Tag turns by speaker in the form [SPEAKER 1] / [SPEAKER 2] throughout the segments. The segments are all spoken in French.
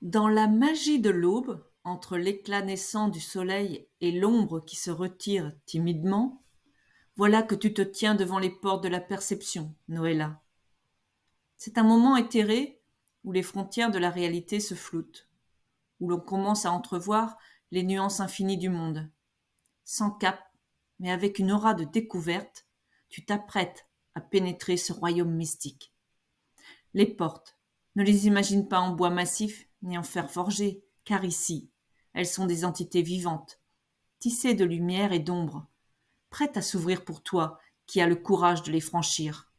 [SPEAKER 1] Dans la magie de l'aube, entre l'éclat naissant du soleil et l'ombre qui se retire timidement, voilà que tu te tiens devant les portes de la perception, Noëlla. C'est un moment éthéré où les frontières de la réalité se floutent, où l'on commence à entrevoir les nuances infinies du monde. Sans cap, mais avec une aura de découverte, tu t'apprêtes à pénétrer ce royaume mystique. Les portes, ne les imagine pas en bois massif ni en fer forgé, car ici, elles sont des entités vivantes, tissées de lumière et d'ombre, prêtes à s'ouvrir pour toi qui as le courage de les franchir.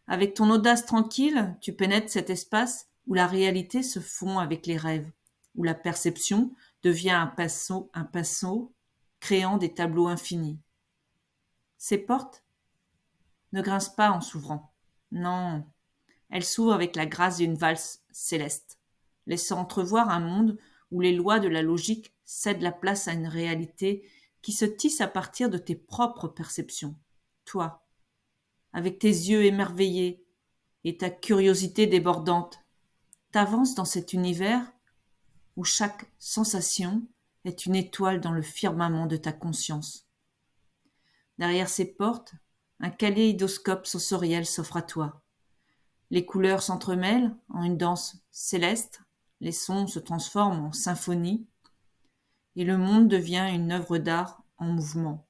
[SPEAKER 1] Avec ton audace tranquille, tu pénètres cet espace où la réalité se fond avec les rêves, où la perception devient un pinceau créant des tableaux infinis. Ces portes ne grincent pas en s'ouvrant. Non, elles s'ouvrent avec la grâce d'une valse céleste, laissant entrevoir un monde où les lois de la logique cèdent la place à une réalité qui se tisse à partir de tes propres perceptions. Toi, avec tes yeux émerveillés et ta curiosité débordante, t'avances dans cet univers où chaque sensation est une étoile dans le firmament de ta conscience. Derrière ces portes, un kaléidoscope sensoriel s'offre à toi. Les couleurs s'entremêlent en une danse céleste, les sons se transforment en symphonie, et le monde devient une œuvre d'art en mouvement.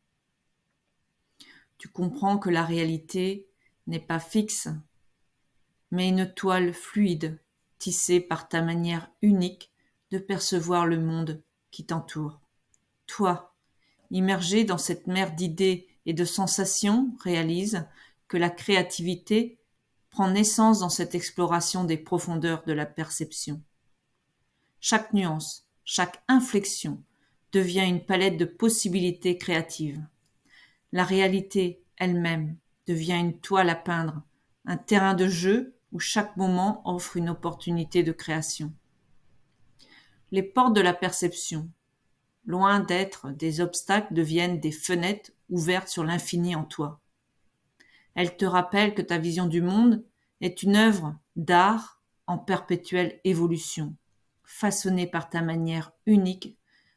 [SPEAKER 1] Tu comprends que la réalité n'est pas fixe, mais une toile fluide, tissée par ta manière unique de percevoir le monde qui t'entoure. Toi, immergé dans cette mer d'idées et de sensations, réalise que la créativité prend naissance dans cette exploration des profondeurs de la perception. Chaque nuance, chaque inflexion devient une palette de possibilités créatives. La réalité elle-même devient une toile à peindre, un terrain de jeu où chaque moment offre une opportunité de création. Les portes de la perception, loin d'être des obstacles, deviennent des fenêtres ouvertes sur l'infini en toi. Elles te rappellent que ta vision du monde est une œuvre d'art en perpétuelle évolution, façonnée par ta manière unique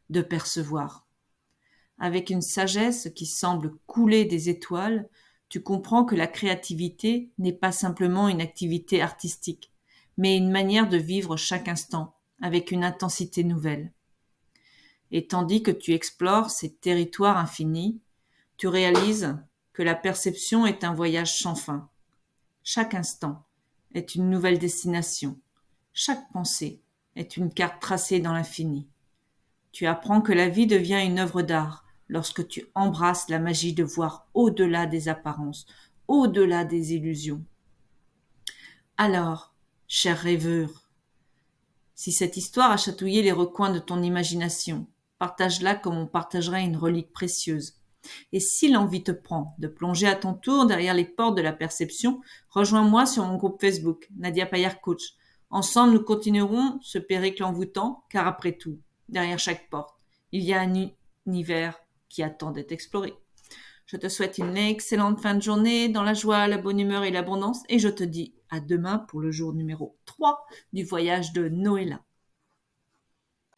[SPEAKER 1] de percevoir. Avec une sagesse qui semble couler des étoiles, tu comprends que la créativité n'est pas simplement une activité artistique, mais une manière de vivre chaque instant avec une intensité nouvelle. Et tandis que tu explores ces territoires infinis, tu réalises que la perception est un voyage sans fin. Chaque instant est une nouvelle destination. Chaque pensée est une carte tracée dans l'infini. Tu apprends que la vie devient une œuvre d'art lorsque tu embrasses la magie de voir au-delà des apparences, au-delà des illusions. Alors, cher rêveur, si cette histoire a chatouillé les recoins de ton imagination, partage-la comme on partagerait une relique précieuse. Et si l'envie te prend de plonger à ton tour derrière les portes de la perception, rejoins-moi sur mon groupe Facebook, Nadia Payard Coach. Ensemble, nous continuerons ce périple envoûtant, car après tout, derrière chaque porte, il y a un univers qui attend d'être exploré. Je te souhaite une excellente fin de journée dans la joie, la bonne humeur et l'abondance, et je te dis à demain pour le jour numéro 3 du voyage de Noëlla.